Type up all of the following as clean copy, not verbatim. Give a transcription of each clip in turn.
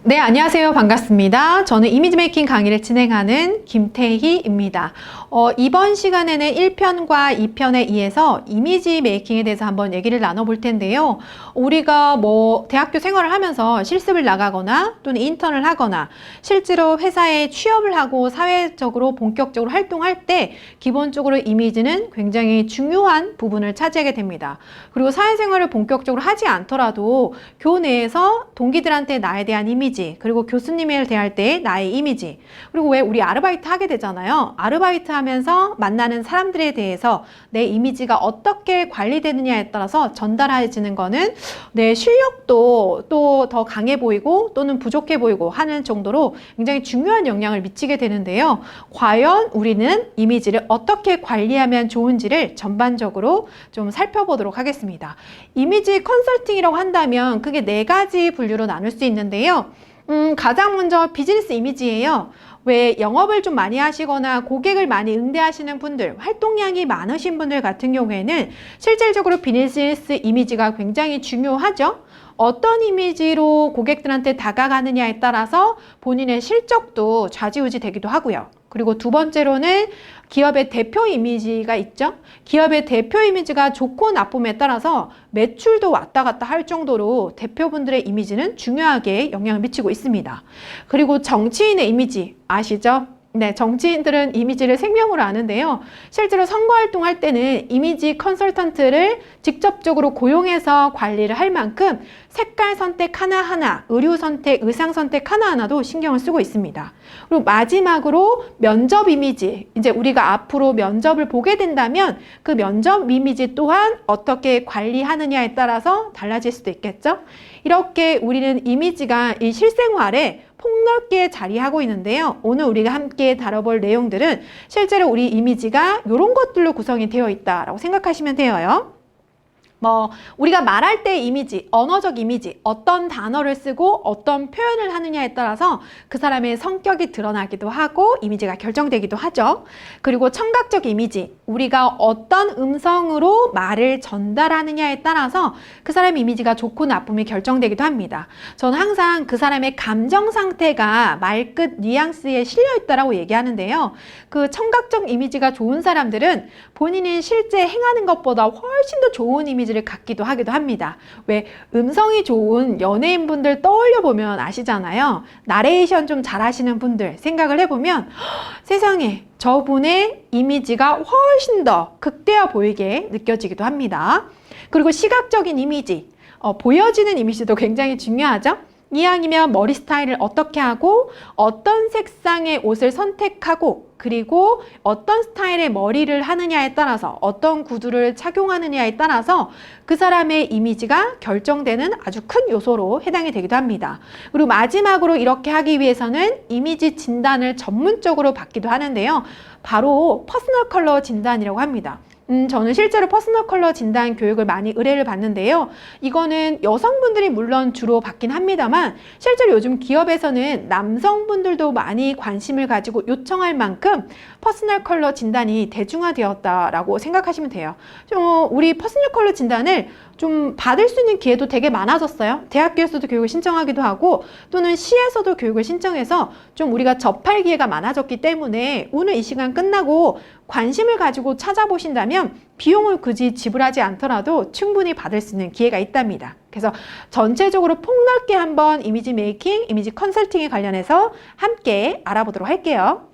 네, 안녕하세요. 반갑습니다. 저는 이미지 메이킹 강의를 진행하는 김태희입니다. 이번 시간에는 1편과 2편에 의해서 이미지 메이킹에 대해서 한번 얘기를 나눠볼 텐데요. 우리가 대학교 생활을 하면서 실습을 나가거나 또는 인턴을 하거나 실제로 회사에 취업을 하고 사회적으로 본격적으로 활동할 때 기본적으로 이미지는 굉장히 중요한 부분을 차지하게 됩니다. 그리고 사회생활을 본격적으로 하지 않더라도 교내에서 동기들한테 나에 대한 이미지, 그리고 교수님을 대할 때 나의 이미지, 그리고 왜 우리 아르바이트 하게 되잖아요. 아르바이트 하면서 만나는 사람들에 대해서 내 이미지가 어떻게 관리되느냐에 따라서 전달해지는 거는 내 실력도 또 더 강해 보이고 또는 부족해 보이고 하는 정도로 굉장히 중요한 영향을 미치게 되는데요. 과연 우리는 이미지를 어떻게 관리하면 좋은지를 전반적으로 좀 살펴보도록 하겠습니다. 이미지 컨설팅이라고 한다면 그게 4가지 분류로 나눌 수 있는데요. 가장 먼저 비즈니스 이미지예요. 왜 영업을 좀 많이 하시거나 고객을 많이 응대하시는 분들, 활동량이 많으신 분들 같은 경우에는 실질적으로 비즈니스 이미지가 굉장히 중요하죠. 어떤 이미지로 고객들한테 다가가느냐에 따라서 본인의 실적도 좌지우지 되기도 하고요. 그리고 두 번째로는 기업의 대표 이미지가 있죠. 기업의 대표 이미지가 좋고 나쁨에 따라서 매출도 왔다 갔다 할 정도로 대표분들의 이미지는 중요하게 영향을 미치고 있습니다. 그리고 정치인의 이미지 아시죠? 네, 정치인들은 이미지를 생명으로 아는데요. 실제로 선거활동할 때는 이미지 컨설턴트를 직접적으로 고용해서 관리를 할 만큼 색깔 선택 하나하나, 의류 선택, 의상 선택 하나하나도 신경을 쓰고 있습니다. 그리고 마지막으로 면접 이미지, 이제 우리가 앞으로 면접을 보게 된다면 그 면접 이미지 또한 어떻게 관리하느냐에 따라서 달라질 수도 있겠죠. 이렇게 우리는 이미지가 이 실생활에 폭넓게 자리하고 있는데요. 오늘 우리가 함께 다뤄볼 내용들은 실제로 우리 이미지가 이런 것들로 구성이 되어 있다라고 생각하시면 돼요. 우리가 말할 때 이미지, 언어적 이미지, 어떤 단어를 쓰고 어떤 표현을 하느냐에 따라서 그 사람의 성격이 드러나기도 하고 이미지가 결정되기도 하죠. 그리고 청각적 이미지, 우리가 어떤 음성으로 말을 전달하느냐에 따라서 그 사람의 이미지가 좋고 나쁨이 결정되기도 합니다. 저는 항상 그 사람의 감정 상태가 말끝 뉘앙스에 실려 있다라고 얘기하는데요. 그 청각적 이미지가 좋은 사람들은 본인이 실제 행하는 것보다 훨씬 더 좋은 이미지를 갖기도 하기도 합니다. 왜 음성이 좋은 연예인분들 떠올려 보면 아시잖아요. 나레이션 좀 잘하시는 분들 생각을 해보면 세상에 저분의 이미지가 훨씬 더 극대화 보이게 느껴지기도 합니다. 그리고 시각적인 이미지, 보여지는 이미지도 굉장히 중요하죠. 이왕이면 머리 스타일을 어떻게 하고 어떤 색상의 옷을 선택하고 그리고 어떤 스타일의 머리를 하느냐에 따라서 어떤 구두를 착용하느냐에 따라서 그 사람의 이미지가 결정되는 아주 큰 요소로 해당이 되기도 합니다. 그리고 마지막으로 이렇게 하기 위해서는 이미지 진단을 전문적으로 받기도 하는데요. 바로 퍼스널 컬러 진단이라고 합니다. 저는 실제로 퍼스널 컬러 진단 교육을 많이 의뢰를 받는데요. 이거는 여성분들이 물론 주로 받긴 합니다만 실제로 요즘 기업에서는 남성분들도 많이 관심을 가지고 요청할 만큼 퍼스널 컬러 진단이 대중화되었다라고 생각하시면 돼요. 우리 퍼스널 컬러 진단을 좀 받을 수 있는 기회도 되게 많아졌어요. 대학교에서도 교육을 신청하기도 하고 또는 시에서도 교육을 신청해서 좀 우리가 접할 기회가 많아졌기 때문에 오늘 이 시간 끝나고 관심을 가지고 찾아보신다면 비용을 굳이 지불하지 않더라도 충분히 받을 수 있는 기회가 있답니다. 그래서 전체적으로 폭넓게 한번 이미지 메이킹, 이미지 컨설팅에 관련해서 함께 알아보도록 할게요.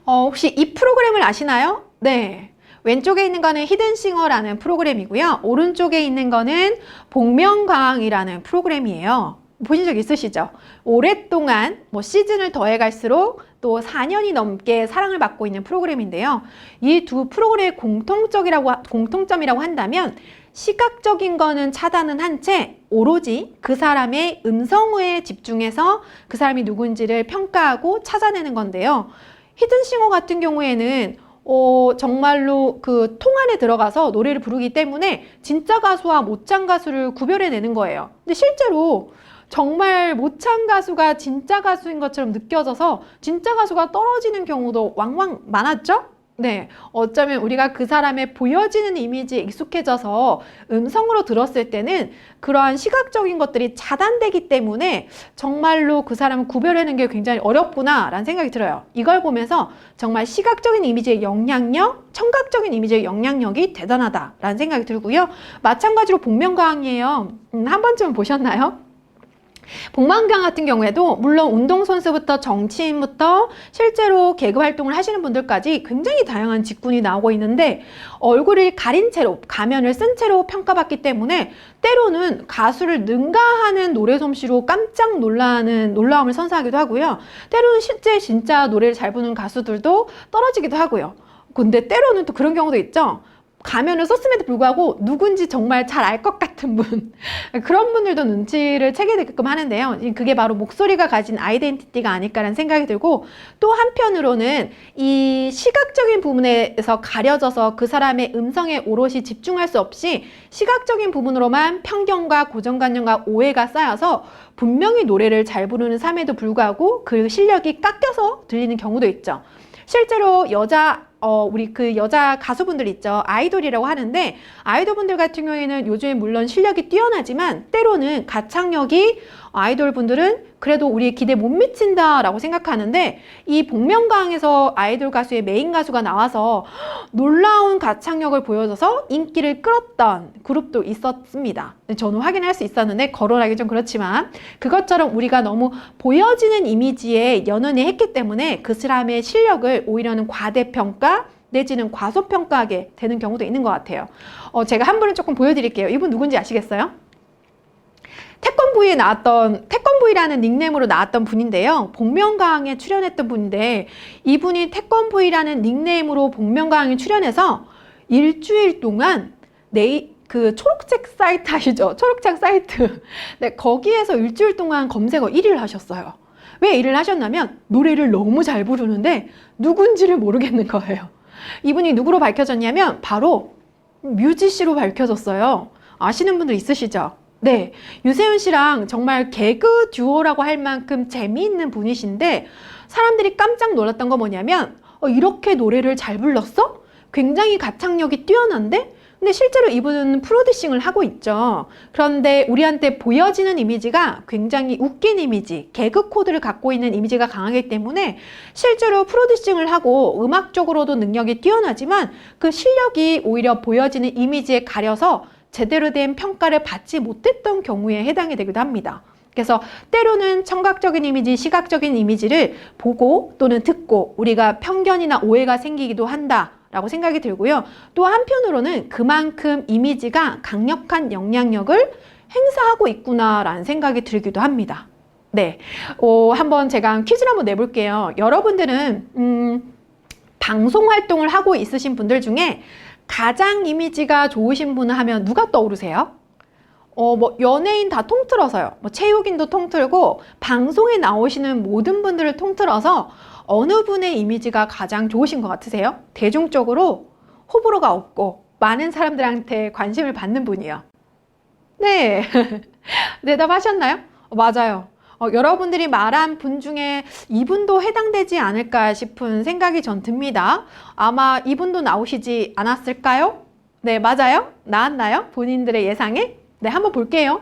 혹시 이 프로그램을 아시나요? 네. 왼쪽에 있는 거는 히든싱어라는 프로그램이고요. 오른쪽에 있는 거는 복면가왕이라는 프로그램이에요. 보신 적 있으시죠? 오랫동안 시즌을 더해갈수록 또 4년이 넘게 사랑을 받고 있는 프로그램인데요. 이 두 프로그램의 공통점이라고 한다면 시각적인 거는 차단은 한 채 오로지 그 사람의 음성에 집중해서 그 사람이 누군지를 평가하고 찾아내는 건데요. 히든싱어 같은 경우에는 정말로 그 통 안에 들어가서 노래를 부르기 때문에 진짜 가수와 모창 가수를 구별해내는 거예요. 근데 실제로 정말 모창 가수가 진짜 가수인 것처럼 느껴져서 진짜 가수가 떨어지는 경우도 왕왕 많았죠? 네, 어쩌면 우리가 그 사람의 보여지는 이미지에 익숙해져서 음성으로 들었을 때는 그러한 시각적인 것들이 차단되기 때문에 정말로 그 사람을 구별하는 게 굉장히 어렵구나라는 생각이 들어요. 이걸 보면서 정말 시각적인 이미지의 영향력, 청각적인 이미지의 영향력이 대단하다라는 생각이 들고요. 마찬가지로 복면가왕이에요. 한 번쯤은 보셨나요? 복면가왕 같은 경우에도 물론 운동선수부터 정치인부터 실제로 개그 활동을 하시는 분들까지 굉장히 다양한 직군이 나오고 있는데 얼굴을 가린 채로 가면을 쓴 채로 평가받기 때문에 때로는 가수를 능가하는 노래 솜씨로 깜짝 놀라는 놀라움을 선사하기도 하고요. 때로는 실제 진짜 노래를 잘 부르는 가수들도 떨어지기도 하고요. 근데 때로는 또 그런 경우도 있죠. 가면을 썼음에도 불구하고 누군지 정말 잘 알 것 같은 분 그런 분들도 눈치를 채게 되게끔 하는데요. 그게 바로 목소리가 가진 아이덴티티가 아닐까라는 생각이 들고 또 한편으로는 이 시각적인 부분에서 가려져서 그 사람의 음성에 오롯이 집중할 수 없이 시각적인 부분으로만 편견과 고정관념과 오해가 쌓여서 분명히 노래를 잘 부르는 삶에도 불구하고 그 실력이 깎여서 들리는 경우도 있죠. 실제로 우리 그 여자 가수분들 있죠. 아이돌이라고 하는데 아이돌분들 같은 경우에는 요즘에 물론 실력이 뛰어나지만 때로는 가창력이 아이돌 분들은 그래도 우리의 기대에 못 미친다라고 생각하는데 이 복면가왕에서 아이돌 가수의 메인 가수가 나와서 놀라운 가창력을 보여줘서 인기를 끌었던 그룹도 있었습니다. 저는 확인할 수 있었는데 거론하기 좀 그렇지만 그것처럼 우리가 너무 보여지는 이미지에 연연해 했기 때문에 그 사람의 실력을 오히려는 과대평가 내지는 과소평가하게 되는 경우도 있는 것 같아요. 제가 한 분을 조금 보여드릴게요. 이분 누군지 아시겠어요? 태권브이라는 닉네임으로 나왔던 분인데요. 복면가왕에 출연했던 분인데 이분이 태권브이라는 닉네임으로 복면가왕에 출연해서 일주일 동안 그 초록책 사이트 아시죠? 초록책 사이트. 네, 거기에서 일주일 동안 검색어 1위를 하셨어요. 왜 1위를 하셨냐면 노래를 너무 잘 부르는데 누군지를 모르겠는 거예요. 이분이 누구로 밝혀졌냐면 바로 뮤지씨로 밝혀졌어요. 아시는 분들 있으시죠? 네, 유세윤 씨랑 정말 개그 듀오라고 할 만큼 재미있는 분이신데 사람들이 깜짝 놀랐던 거 뭐냐면 이렇게 노래를 잘 불렀어? 굉장히 가창력이 뛰어난데? 근데 실제로 이분은 프로듀싱을 하고 있죠. 그런데 우리한테 보여지는 이미지가 굉장히 웃긴 이미지, 개그 코드를 갖고 있는 이미지가 강하기 때문에 실제로 프로듀싱을 하고 음악적으로도 능력이 뛰어나지만 그 실력이 오히려 보여지는 이미지에 가려서 제대로 된 평가를 받지 못했던 경우에 해당이 되기도 합니다. 그래서 때로는 청각적인 이미지, 시각적인 이미지를 보고 또는 듣고 우리가 편견이나 오해가 생기기도 한다라고 생각이 들고요. 또 한편으로는 그만큼 이미지가 강력한 영향력을 행사하고 있구나라는 생각이 들기도 합니다. 네, 한번 제가 퀴즈를 한번 내볼게요. 여러분들은 방송 활동을 하고 있으신 분들 중에 가장 이미지가 좋으신 분을 하면 누가 떠오르세요? 뭐 연예인 다 통틀어서요. 뭐 체육인도 통틀고 방송에 나오시는 모든 분들을 통틀어서 어느 분의 이미지가 가장 좋으신 것 같으세요? 대중적으로 호불호가 없고 많은 사람들한테 관심을 받는 분이요. 네, 대답하셨나요? 맞아요. 여러분들이 말한 분 중에 이분도 해당되지 않을까 싶은 생각이 전 듭니다. 아마 이분도 나오시지 않았을까요? 네, 맞아요. 나왔나요? 본인들의 예상에? 네, 한번 볼게요.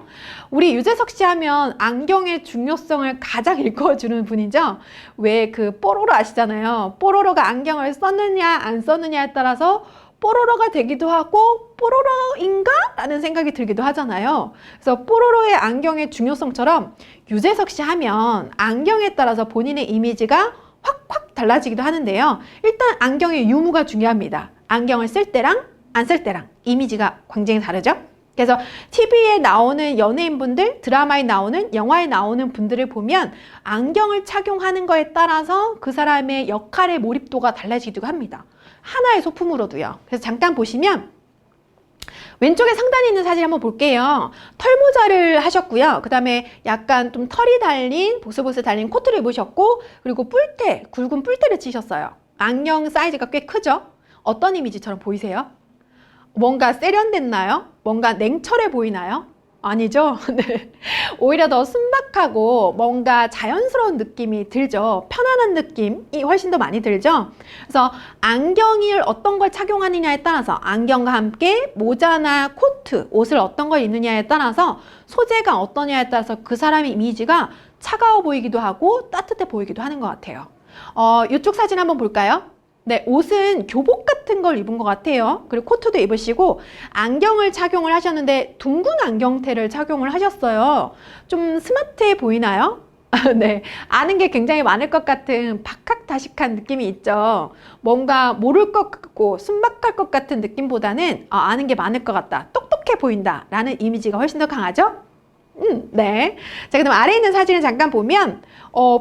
우리 유재석 씨 하면 안경의 중요성을 가장 일깨워주는 분이죠. 왜 그 뽀로로 아시잖아요. 뽀로로가 안경을 썼느냐 안 썼느냐에 따라서 뽀로로가 되기도 하고 뽀로로인가? 라는 생각이 들기도 하잖아요. 그래서 뽀로로의 안경의 중요성처럼 유재석 씨 하면 안경에 따라서 본인의 이미지가 확확 달라지기도 하는데요. 일단 안경의 유무가 중요합니다. 안경을 쓸 때랑 안 쓸 때랑 이미지가 굉장히 다르죠. 그래서 TV에 나오는 연예인분들, 드라마에 나오는, 영화에 나오는 분들을 보면 안경을 착용하는 거에 따라서 그 사람의 역할의 몰입도가 달라지기도 합니다. 하나의 소품으로도요. 그래서 잠깐 보시면 왼쪽에 상단에 있는 사진 한번 볼게요. 털모자를 하셨고요. 그 다음에 약간 좀 털이 달린, 보슬보슬 달린 코트를 입으셨고, 그리고 뿔테, 굵은 뿔테를 치셨어요. 안경 사이즈가 꽤 크죠? 어떤 이미지처럼 보이세요? 뭔가 세련됐나요? 뭔가 냉철해 보이나요? 아니죠? 네. 오히려 더 스마트하고 뭔가 자연스러운 느낌이 들죠. 편안한 느낌이 훨씬 더 많이 들죠. 그래서 안경을 어떤 걸 착용하느냐에 따라서 안경과 함께 모자나 코트, 옷을 어떤 걸 입느냐에 따라서 소재가 어떠냐에 따라서 그 사람의 이미지가 차가워 보이기도 하고 따뜻해 보이기도 하는 것 같아요. 이쪽 사진 한번 볼까요? 네, 옷은 교복 같은 걸 입은 것 같아요. 그리고 코트도 입으시고 안경을 착용을 하셨는데 둥근 안경테를 착용을 하셨어요. 좀 스마트해 보이나요? 네, 아는 게 굉장히 많을 것 같은 박학다식한 느낌이 있죠. 뭔가 모를 것 같고 순박할 것 같은 느낌보다는 아는 게 많을 것 같다, 똑똑해 보인다 라는 이미지가 훨씬 더 강하죠? 네. 자, 그럼 아래에 있는 사진을 잠깐 보면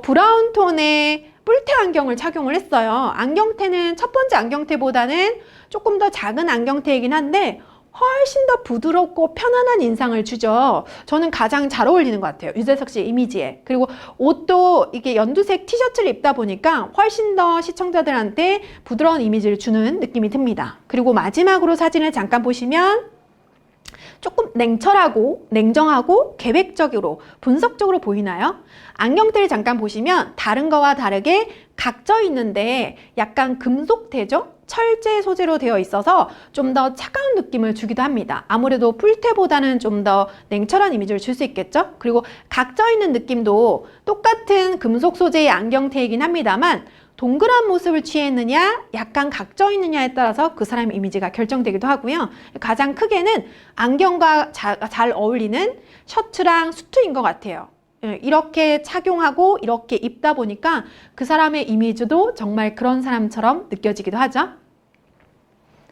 브라운 톤의 뿔테 안경을 착용을 했어요. 안경테는 첫 번째 안경테보다는 조금 더 작은 안경테이긴 한데 훨씬 더 부드럽고 편안한 인상을 주죠. 저는 가장 잘 어울리는 것 같아요. 유재석 씨 이미지에. 그리고 옷도 이게 연두색 티셔츠를 입다 보니까 훨씬 더 시청자들한테 부드러운 이미지를 주는 느낌이 듭니다. 그리고 마지막으로 사진을 잠깐 보시면 조금 냉철하고 냉정하고 계획적으로 분석적으로 보이나요? 안경테를 잠깐 보시면 다른 거와 다르게 각져 있는데 약간 금속테죠? 철제 소재로 되어 있어서 좀 더 차가운 느낌을 주기도 합니다. 아무래도 뿔테보다는 좀 더 냉철한 이미지를 줄 수 있겠죠? 그리고 각져 있는 느낌도 똑같은 금속 소재의 안경테이긴 합니다만 동그란 모습을 취했느냐, 약간 각져 있느냐에 따라서 그 사람의 이미지가 결정되기도 하고요. 가장 크게는 안경과 잘 어울리는 셔츠랑 수트인 것 같아요. 이렇게 착용하고 이렇게 입다 보니까 그 사람의 이미지도 정말 그런 사람처럼 느껴지기도 하죠.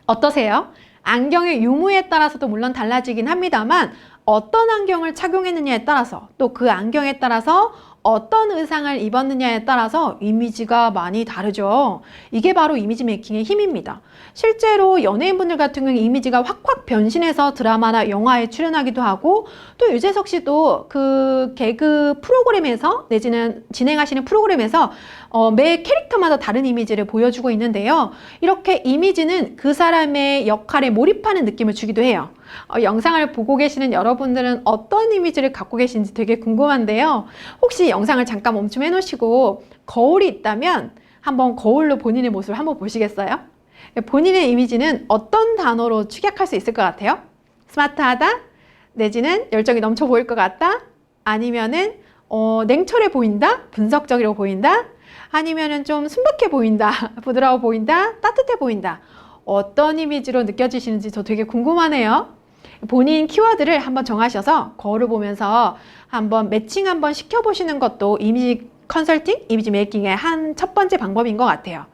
어떠세요? 안경의 유무에 따라서도 물론 달라지긴 합니다만 어떤 안경을 착용했느냐에 따라서 또 그 안경에 따라서 어떤 의상을 입었느냐에 따라서 이미지가 많이 다르죠. 이게 바로 이미지 메이킹의 힘입니다. 실제로 연예인분들 같은 경우에 이미지가 확확 변신해서 드라마나 영화에 출연하기도 하고 또 유재석 씨도 그 개그 프로그램에서 내지는 진행하시는 프로그램에서 매 캐릭터마다 다른 이미지를 보여주고 있는데요. 이렇게 이미지는 그 사람의 역할에 몰입하는 느낌을 주기도 해요. 영상을 보고 계시는 여러분들은 어떤 이미지를 갖고 계신지 되게 궁금한데요. 혹시 영상을 잠깐 멈춤해 놓으시고 거울이 있다면 한번 거울로 본인의 모습을 한번 보시겠어요? 본인의 이미지는 어떤 단어로 축약할 수 있을 것 같아요? 스마트하다? 내지는 열정이 넘쳐 보일 것 같다? 아니면은 냉철해 보인다? 분석적으로 보인다? 아니면은 좀 순박해 보인다? 부드러워 보인다? 따뜻해 보인다? 어떤 이미지로 느껴지시는지 저 되게 궁금하네요. 본인 키워드를 한번 정하셔서 거울을 보면서 한번 매칭 한번 시켜보시는 것도 이미지 컨설팅, 이미지 메이킹의 한 첫 번째 방법인 것 같아요.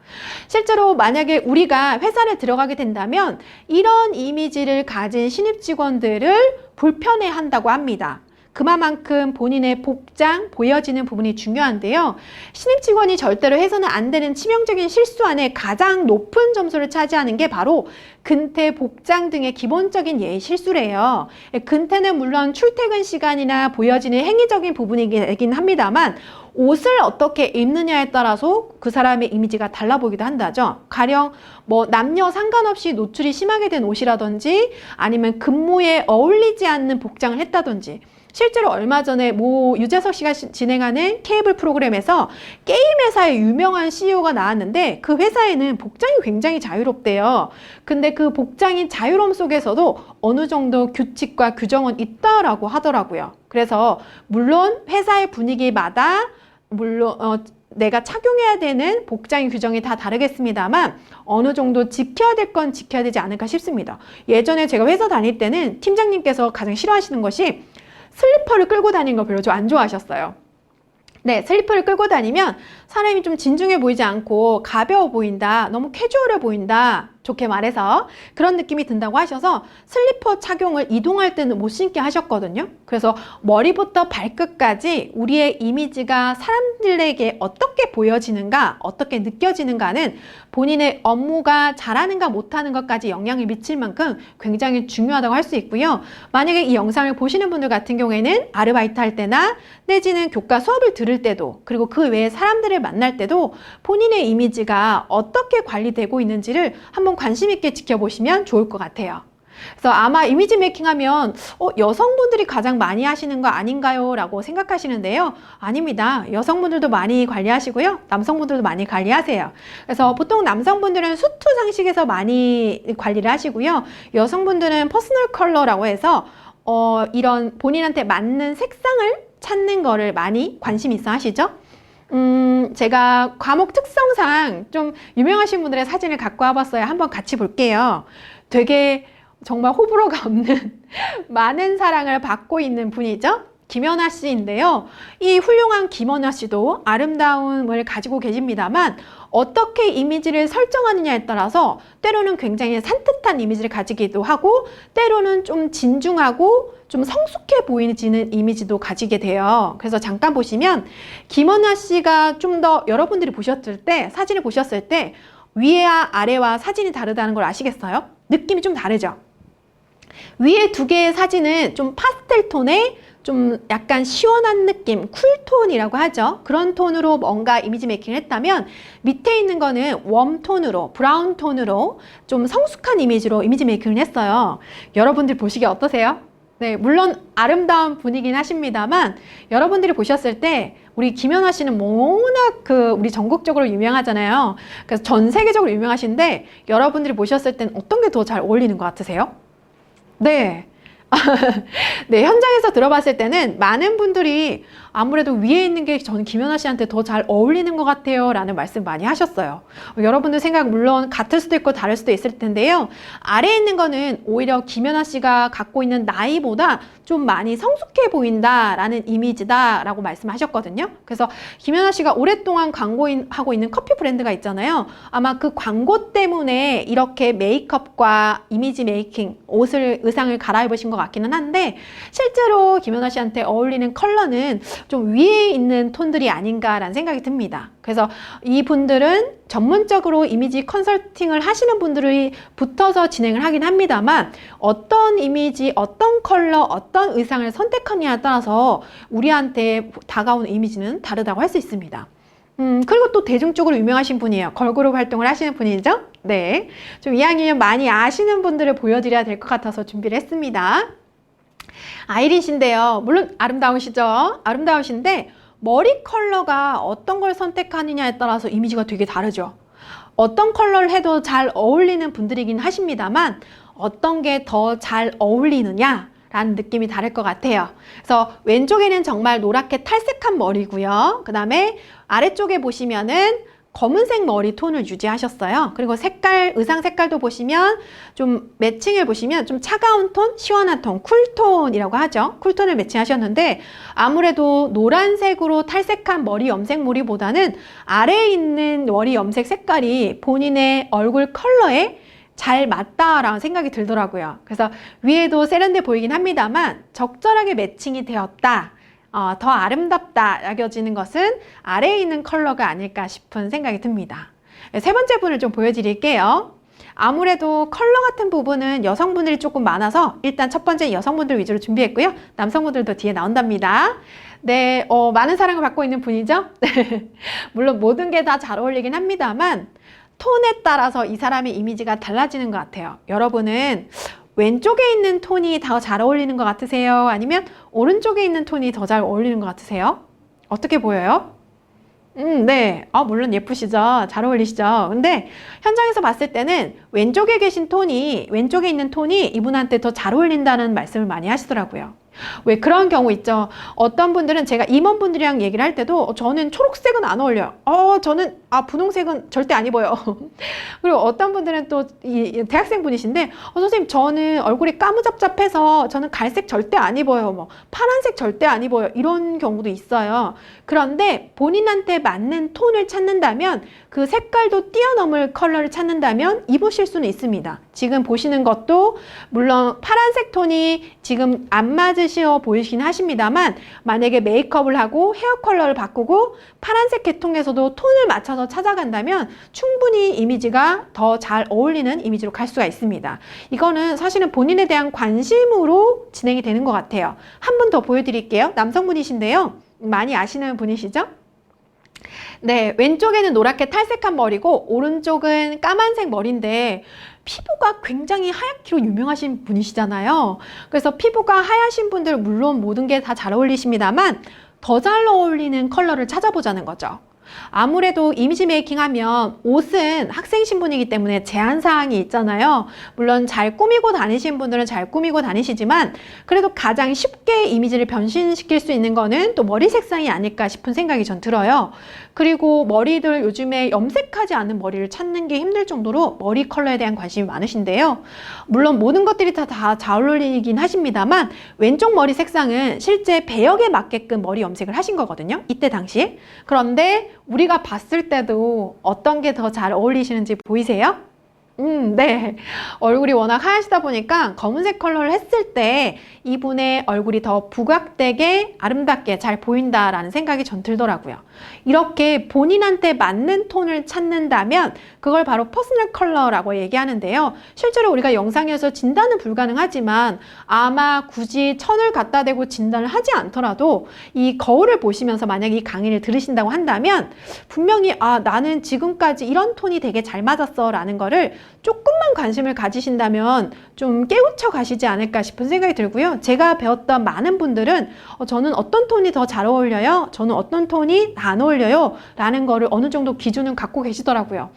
실제로 만약에 우리가 회사를 들어가게 된다면 이런 이미지를 가진 신입 직원들을 불편해 한다고 합니다. 그만큼 본인의 복장, 보여지는 부분이 중요한데요. 신입 직원이 절대로 해서는 안 되는 치명적인 실수 안에 가장 높은 점수를 차지하는 게 바로 근태, 복장 등의 기본적인 예의 실수래요. 근태는 물론 출퇴근 시간이나 보여지는 행위적인 부분이긴 합니다만 옷을 어떻게 입느냐에 따라서 그 사람의 이미지가 달라 보이기도 한다죠. 가령 뭐 남녀 상관없이 노출이 심하게 된 옷이라든지 아니면 근무에 어울리지 않는 복장을 했다든지 실제로 얼마 전에 유재석 씨가 진행하는 케이블 프로그램에서 게임 회사의 유명한 CEO가 나왔는데 그 회사에는 복장이 굉장히 자유롭대요. 근데 그 복장이 자유로움 속에서도 어느 정도 규칙과 규정은 있다라고 하더라고요. 그래서 물론 회사의 분위기마다 물론 내가 착용해야 되는 복장의 규정이 다 다르겠습니다만 어느 정도 지켜야 될 건 지켜야 되지 않을까 싶습니다. 예전에 제가 회사 다닐 때는 팀장님께서 가장 싫어하시는 것이 슬리퍼를 끌고 다니는 거 별로 좀 안 좋아하셨어요. 네, 슬리퍼를 끌고 다니면 사람이 좀 진중해 보이지 않고 가벼워 보인다, 너무 캐주얼해 보인다, 좋게 말해서 그런 느낌이 든다고 하셔서 슬리퍼 착용을 이동할 때는 못 신게 하셨거든요. 그래서 머리부터 발끝까지 우리의 이미지가 사람들에게 어떻게 보여지는가, 어떻게 느껴지는가는 본인의 업무가 잘하는가 못하는 것까지 영향을 미칠 만큼 굉장히 중요하다고 할 수 있고요. 만약에 이 영상을 보시는 분들 같은 경우에는 아르바이트 할 때나 내지는 교과 수업을 들을 때도 그리고 그 외에 사람들을 만날 때도 본인의 이미지가 어떻게 관리되고 있는지를 한번 관심 있게 지켜보시면 좋을 것 같아요. 그래서 아마 이미지 메이킹 하면 여성분들이 가장 많이 하시는 거 아닌가요? 라고 생각하시는데요. 아닙니다. 여성분들도 많이 관리하시고요. 남성분들도 많이 관리하세요. 그래서 보통 남성분들은 수트 상식에서 많이 관리를 하시고요. 여성분들은 퍼스널 컬러라고 해서 이런 본인한테 맞는 색상을 찾는 거를 많이 관심 있어 하시죠? 제가 과목 특성상 좀 유명하신 분들의 사진을 갖고 와봤어요. 한번 같이 볼게요. 되게 정말 호불호가 없는 많은 사랑을 받고 있는 분이죠. 김연아 씨인데요. 이 훌륭한 김연아 씨도 아름다움을 가지고 계십니다만 어떻게 이미지를 설정하느냐에 따라서 때로는 굉장히 산뜻한 이미지를 가지기도 하고 때로는 좀 진중하고 좀 성숙해 보이는 이미지도 가지게 돼요. 그래서 잠깐 보시면 김연아 씨가 좀 더 여러분들이 보셨을 때 사진을 보셨을 때 위와 아래와 사진이 다르다는 걸 아시겠어요? 느낌이 좀 다르죠? 위에 두 개의 사진은 좀 파스텔 톤의 좀 약간 시원한 느낌, 쿨톤이라고 하죠. 그런 톤으로 뭔가 이미지 메이킹을 했다면 밑에 있는 거는 웜톤으로, 브라운 톤으로 좀 성숙한 이미지로 이미지 메이킹을 했어요. 여러분들 보시기에 어떠세요? 네, 물론 아름다운 분이긴 하십니다만 여러분들이 보셨을 때 우리 김연아 씨는 워낙 우리 전국적으로 유명하잖아요. 그래서 전 세계적으로 유명하신데 여러분들이 보셨을 땐 어떤 게 더 잘 어울리는 것 같으세요? 네. 네, 현장에서 들어봤을 때는 많은 분들이 아무래도 위에 있는 게 저는 김연아 씨한테 더 잘 어울리는 것 같아요 라는 말씀 많이 하셨어요. 여러분들 생각 물론 같을 수도 있고 다를 수도 있을 텐데요. 아래에 있는 거는 오히려 김연아 씨가 갖고 있는 나이보다 좀 많이 성숙해 보인다 라는 이미지다 라고 말씀하셨거든요. 그래서 김연아 씨가 오랫동안 광고하고 있는 커피 브랜드가 있잖아요. 아마 그 광고 때문에 이렇게 메이크업과 이미지 메이킹, 의상을 갈아입으신 것 같기는 한데 실제로 김연아 씨한테 어울리는 컬러는 좀 위에 있는 톤들이 아닌가라는 생각이 듭니다. 그래서 이분들은 전문적으로 이미지 컨설팅을 하시는 분들이 붙어서 진행을 하긴 합니다만 어떤 이미지, 어떤 컬러, 어떤 의상을 선택하느냐에 따라서 우리한테 다가오는 이미지는 다르다고 할 수 있습니다. 그리고 또 대중적으로 유명하신 분이에요. 걸그룹 활동을 하시는 분이죠. 네, 좀 이왕이면 많이 아시는 분들을 보여드려야 될 것 같아서 준비를 했습니다. 아이린 씨인데요. 물론 아름다우시죠? 아름다우신데 머리 컬러가 어떤 걸 선택하느냐에 따라서 이미지가 되게 다르죠. 어떤 컬러를 해도 잘 어울리는 분들이긴 하십니다만 어떤 게 더 잘 어울리느냐 라는 느낌이 다를 것 같아요. 그래서 왼쪽에는 정말 노랗게 탈색한 머리고요. 그 다음에 아래쪽에 보시면은 검은색 머리 톤을 유지하셨어요. 그리고 의상 색깔도 보시면 좀 매칭을 보시면 좀 차가운 톤, 시원한 톤, 쿨톤이라고 하죠. 쿨톤을 매칭하셨는데 아무래도 노란색으로 탈색한 머리 염색머리보다는 아래에 있는 머리 염색 색깔이 본인의 얼굴 컬러에 잘 맞다라는 생각이 들더라고요. 그래서 위에도 세련돼 보이긴 합니다만 적절하게 매칭이 되었다. 더 아름답다 여겨지는 것은 아래에 있는 컬러가 아닐까 싶은 생각이 듭니다. 세 번째 분을 좀 보여드릴게요. 아무래도 컬러 같은 부분은 여성분들이 조금 많아서 일단 첫 번째 여성분들 위주로 준비했고요. 남성분들도 뒤에 나온답니다. 네, 많은 사랑을 받고 있는 분이죠. 물론 모든 게 다 잘 어울리긴 합니다만 톤에 따라서 이 사람의 이미지가 달라지는 것 같아요. 여러분은 왼쪽에 있는 톤이 더 잘 어울리는 것 같으세요? 아니면 오른쪽에 있는 톤이 더 잘 어울리는 것 같으세요? 어떻게 보여요? 네. 물론 예쁘시죠? 잘 어울리시죠? 근데 현장에서 봤을 때는 왼쪽에 있는 톤이 이분한테 더 잘 어울린다는 말씀을 많이 하시더라고요. 왜 그런 경우 있죠. 어떤 분들은 제가 임원분들이랑 얘기를 할 때도 저는 초록색은 안 어울려요. 저는 분홍색은 절대 안 입어요. 그리고 어떤 분들은 또 대학생 분이신데 선생님 저는 얼굴이 까무잡잡해서 저는 갈색 절대 안 입어요. 뭐 파란색 절대 안 입어요. 이런 경우도 있어요. 그런데 본인한테 맞는 톤을 찾는다면 그 색깔도 뛰어넘을 컬러를 찾는다면 입으실 수는 있습니다. 지금 보시는 것도 물론 파란색 톤이 지금 안 맞으시어 보이긴 하십니다만 만약에 메이크업을 하고 헤어 컬러를 바꾸고 파란색 계통에서도 톤을 맞춰서 찾아간다면 충분히 이미지가 더 잘 어울리는 이미지로 갈 수가 있습니다. 이거는 사실은 본인에 대한 관심으로 진행이 되는 것 같아요. 한 분 더 보여드릴게요. 남성분이신데요. 많이 아시는 분이시죠? 네, 왼쪽에는 노랗게 탈색한 머리고 오른쪽은 까만색 머리인데 피부가 굉장히 하얗기로 유명하신 분이시잖아요. 그래서 피부가 하얗신 분들 물론 모든 게 다 잘 어울리십니다만 더 잘 어울리는 컬러를 찾아보자는 거죠. 아무래도 이미지 메이킹 하면 옷은 학생 신분이기 때문에 제한사항이 있잖아요. 물론 잘 꾸미고 다니신 분들은 잘 꾸미고 다니시지만 그래도 가장 쉽게 이미지를 변신시킬 수 있는 거는 또 머리 색상이 아닐까 싶은 생각이 전 들어요. 그리고 머리들 요즘에 염색하지 않은 머리를 찾는 게 힘들 정도로 머리 컬러에 대한 관심이 많으신데요. 물론 모든 것들이 다 잘 어울리긴 하십니다만 왼쪽 머리 색상은 실제 배역에 맞게끔 머리 염색을 하신 거거든요. 이때 당시에. 그런데 우리가 봤을 때도 어떤 게 더 잘 어울리시는지 보이세요? 네. 얼굴이 워낙 하얗시다 보니까 검은색 컬러를 했을 때 이분의 얼굴이 더 부각되게 아름답게 잘 보인다라는 생각이 전 들더라고요. 이렇게 본인한테 맞는 톤을 찾는다면 그걸 바로 퍼스널 컬러라고 얘기하는데요. 실제로 우리가 영상에서 진단은 불가능하지만 아마 굳이 천을 갖다 대고 진단을 하지 않더라도 이 거울을 보시면서 만약에 이 강의를 들으신다고 한다면 분명히 나는 지금까지 이런 톤이 되게 잘 맞았어 라는 거를 조금만 관심을 가지신다면 좀 깨우쳐 가시지 않을까 싶은 생각이 들고요. 제가 배웠던 많은 분들은 저는 어떤 톤이 더 잘 어울려요? 저는 어떤 톤이 안 어울려요? 라는 거를 어느 정도 기준은 갖고 계시더라고요.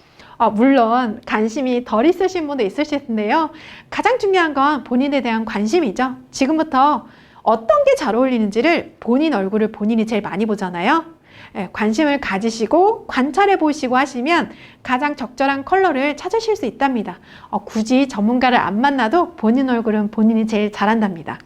물론 관심이 덜 있으신 분도 있으실 텐데요. 가장 중요한 건 본인에 대한 관심이죠. 지금부터 어떤 게 잘 어울리는지를 본인 얼굴을 본인이 제일 많이 보잖아요. 관심을 가지시고 관찰해 보시고 하시면 가장 적절한 컬러를 찾으실 수 있답니다. 굳이 전문가를 안 만나도 본인 얼굴은 본인이 제일 잘한답니다.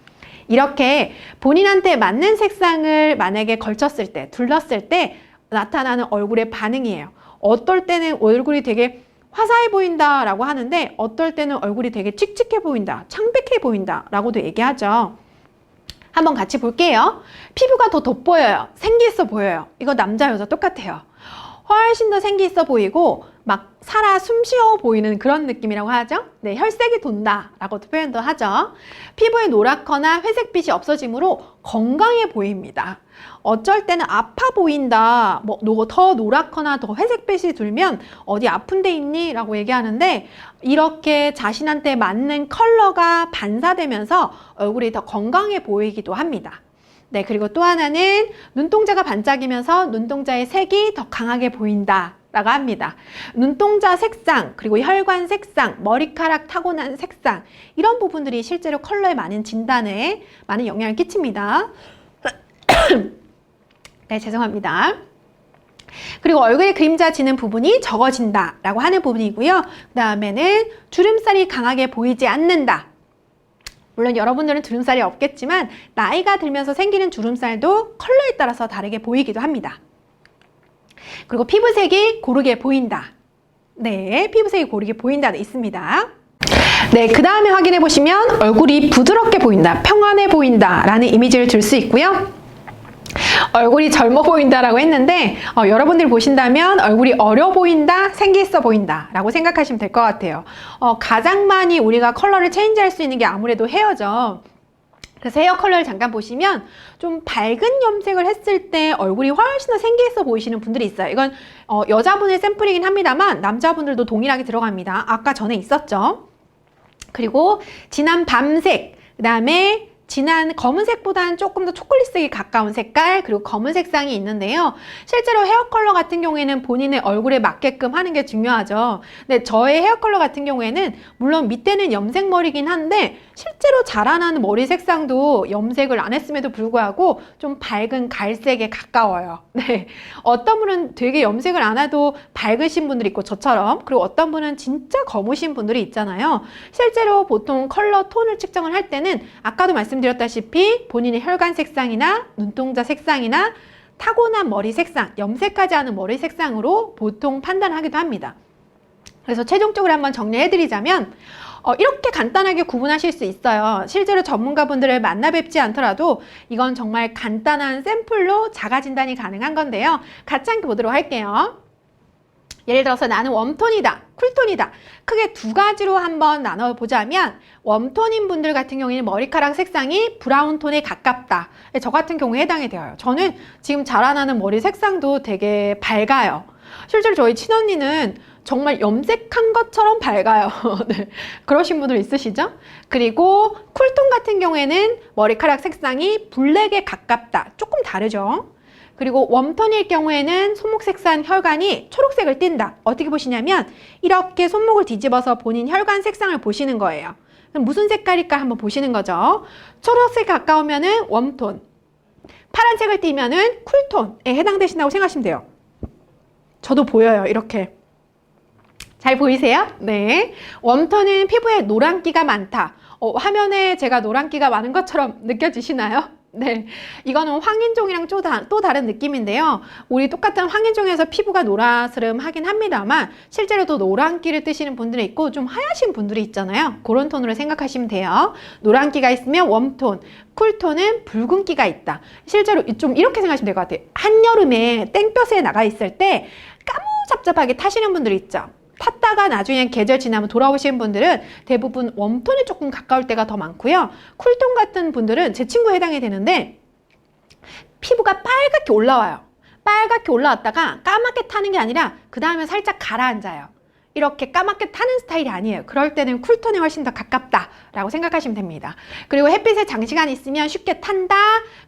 이렇게 본인한테 맞는 색상을 만약에 걸쳤을 때, 둘렀을 때 나타나는 얼굴의 반응이에요. 어떨 때는 얼굴이 되게 화사해 보인다 라고 하는데 어떨 때는 얼굴이 되게 칙칙해 보인다, 창백해 보인다 라고도 얘기하죠. 한번 같이 볼게요. 피부가 더 돋보여요. 생기 있어 보여요. 이거 남자 여자 똑같아요. 훨씬 더 생기 있어 보이고 막 살아 숨쉬어 보이는 그런 느낌이라고 하죠. 네, 혈색이 돈다 라고도 표현도 하죠. 피부에 노랗거나 회색빛이 없어지므로 건강해 보입니다. 어쩔 때는 아파 보인다, 더 노랗거나 더 회색빛이 들면 어디 아픈 데 있니? 라고 얘기하는데 이렇게 자신한테 맞는 컬러가 반사되면서 얼굴이 더 건강해 보이기도 합니다. 네, 그리고 또 하나는 눈동자가 반짝이면서 눈동자의 색이 더 강하게 보인다 라고 합니다. 눈동자 색상, 그리고 혈관 색상, 머리카락 타고난 색상 이런 부분들이 실제로 컬러의 많은 진단에 많은 영향을 끼칩니다. 네, 죄송합니다. 그리고 얼굴에 그림자 지는 부분이 적어진다 라고 하는 부분이고요. 그 다음에는 주름살이 강하게 보이지 않는다. 물론 여러분들은 주름살이 없겠지만 나이가 들면서 생기는 주름살도 컬러에 따라서 다르게 보이기도 합니다. 그리고 피부색이 고르게 보인다. 네, 피부색이 고르게 보인다도 있습니다. 네, 그 다음에 확인해 보시면 얼굴이 부드럽게 보인다, 평안해 보인다 라는 이미지를 줄 수 있고요. 얼굴이 젊어 보인다라고 했는데 여러분들이 보신다면 얼굴이 어려 보인다, 생기 있어 보인다 라고 생각하시면 될 것 같아요. 가장 많이 우리가 컬러를 체인지할 수 있는 게 아무래도 헤어죠. 그래서 헤어 컬러를 잠깐 보시면 좀 밝은 염색을 했을 때 얼굴이 훨씬 더 생기 있어 보이시는 분들이 있어요. 이건 여자분의 샘플이긴 합니다만 남자분들도 동일하게 들어갑니다. 아까 전에 있었죠. 그리고 진한 밤색, 그 다음에 진한 검은색보다는 조금 더 초콜릿색이 가까운 색깔, 그리고 검은 색상이 있는데요. 실제로 헤어 컬러 같은 경우에는 본인의 얼굴에 맞게끔 하는 게 중요하죠. 근데 저의 헤어 컬러 같은 경우에는 물론 밑에는 염색 머리긴 한데 실제로 자라나는 머리 색상도 염색을 안 했음에도 불구하고 좀 밝은 갈색에 가까워요. 네, 어떤 분은 되게 염색을 안 해도 밝으신 분들이 있고 저처럼, 그리고 어떤 분은 진짜 검으신 분들이 있잖아요. 실제로 보통 컬러 톤을 측정을 할 때는 아까도 말씀드렸다시피 본인의 혈관 색상이나 눈동자 색상이나 타고난 머리 색상, 염색하지 않은 머리 색상으로 보통 판단하기도 합니다. 그래서 최종적으로 한번 정리해드리자면 이렇게 간단하게 구분하실 수 있어요. 실제로 전문가분들을 만나 뵙지 않더라도 이건 정말 간단한 샘플로 자가 진단이 가능한 건데요. 같이 함께 보도록 할게요. 예를 들어서 나는 웜톤이다, 쿨톤이다. 크게 두 가지로 한번 나눠보자면 웜톤인 분들 같은 경우에는 머리카락 색상이 브라운톤에 가깝다. 저 같은 경우에 해당이 되어요. 저는 지금 자라나는 머리 색상도 되게 밝아요. 실제로 저희 친언니는 정말 염색한 것처럼 밝아요. 네. 그러신 분들 있으시죠? 그리고 쿨톤 같은 경우에는 머리카락 색상이 블랙에 가깝다. 조금 다르죠? 그리고 웜톤일 경우에는 손목 색상 혈관이 초록색을 띈다. 어떻게 보시냐면 이렇게 손목을 뒤집어서 본인 혈관 색상을 보시는 거예요. 그럼 무슨 색깔일까 한번 보시는 거죠. 초록색 가까우면은 웜톤, 파란색을 띠면은 쿨톤에 해당되신다고 생각하시면 돼요. 저도 보여요. 이렇게. 잘 보이세요? 네. 웜톤은 피부에 노란기가 많다. 화면에 제가 노란기가 많은 것처럼 느껴지시나요? 네, 이거는 황인종이랑 또 다른 느낌인데요. 우리 똑같은 황인종에서 피부가 노라스름하긴 합니다만 실제로도 노란기를 뜨시는 분들이 있고 좀 하얗신 분들이 있잖아요. 그런 톤으로 생각하시면 돼요. 노란기가 있으면 웜톤, 쿨톤은 붉은기가 있다. 실제로 좀 이렇게 생각하시면 될 것 같아요. 한여름에 땡볕에 나가 있을 때 까무잡잡하게 타시는 분들이 있죠. 탔다가 나중에 계절 지나면 돌아오시는 분들은 대부분 웜톤에 조금 가까울 때가 더 많고요. 쿨톤 같은 분들은 제 친구에 해당이 되는데 피부가 빨갛게 올라와요. 빨갛게 올라왔다가 까맣게 타는 게 아니라 그 다음에 살짝 가라앉아요. 이렇게 까맣게 타는 스타일이 아니에요. 그럴 때는 쿨톤에 훨씬 더 가깝다라고 생각하시면 됩니다. 그리고 햇빛에 장시간 있으면 쉽게 탄다.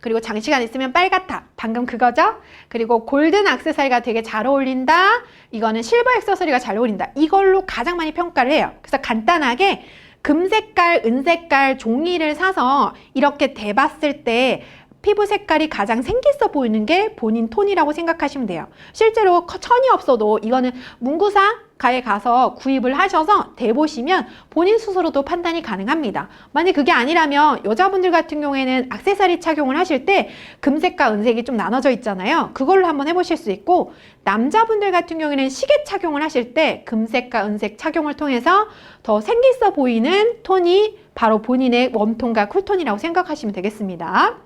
그리고 장시간 있으면 빨갛다. 방금 그거죠? 그리고 골든 액세서리가 되게 잘 어울린다. 이거는 실버 액세서리가 잘 어울린다. 이걸로 가장 많이 평가를 해요. 그래서 간단하게 금색깔, 은색깔 종이를 사서 이렇게 대봤을 때 피부 색깔이 가장 생기있어 보이는 게 본인 톤이라고 생각하시면 돼요. 실제로 천이 없어도 이거는 문구사가에 가서 구입을 하셔서 대보시면 본인 스스로도 판단이 가능합니다. 만약 그게 아니라면 여자분들 같은 경우에는 액세서리 착용을 하실 때 금색과 은색이 좀 나눠져 있잖아요. 그걸로 한번 해보실 수 있고 남자분들 같은 경우에는 시계 착용을 하실 때 금색과 은색 착용을 통해서 더 생기있어 보이는 톤이 바로 본인의 웜톤과 쿨톤이라고 생각하시면 되겠습니다.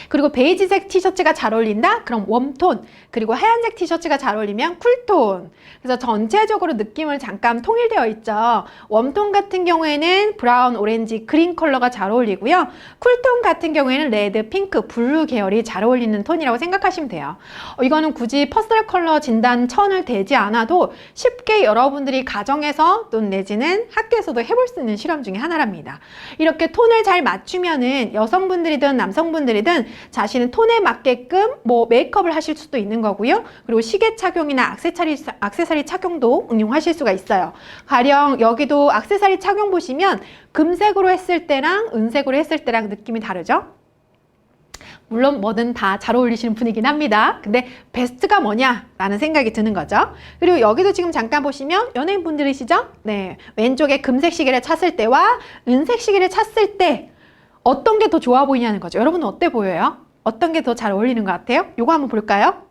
그리고 베이지색 티셔츠가 잘 어울린다? 그럼 웜톤. 그리고 하얀색 티셔츠가 잘 어울리면 쿨톤. 그래서 전체적으로 느낌을 잠깐 통일되어 있죠. 웜톤 같은 경우에는 브라운, 오렌지, 그린 컬러가 잘 어울리고요. 쿨톤 같은 경우에는 레드, 핑크, 블루 계열이 잘 어울리는 톤이라고 생각하시면 돼요. 이거는 굳이 퍼스널 컬러 진단 천을 대지 않아도 쉽게 여러분들이 가정에서 또 내지는 학교에서도 해볼 수 있는 실험 중에 하나랍니다. 이렇게 톤을 잘 맞추면은 여성분들이든 남성분들이든 자신의 톤에 맞게끔 메이크업을 하실 수도 있는 거고요. 그리고 시계 착용이나 액세서리 착용도 응용하실 수가 있어요. 가령 여기도 액세서리 착용 보시면 금색으로 했을 때랑 은색으로 했을 때랑 느낌이 다르죠? 물론 뭐든 다 잘 어울리시는 분이긴 합니다. 근데 베스트가 뭐냐라는 생각이 드는 거죠. 그리고 여기도 지금 잠깐 보시면 연예인 분들이시죠? 네, 왼쪽에 금색 시계를 찼을 때와 은색 시계를 찼을 때 어떤 게 더 좋아 보이냐는 거죠. 여러분은 어때 보여요? 어떤 게 더 잘 어울리는 것 같아요? 요거 한번 볼까요?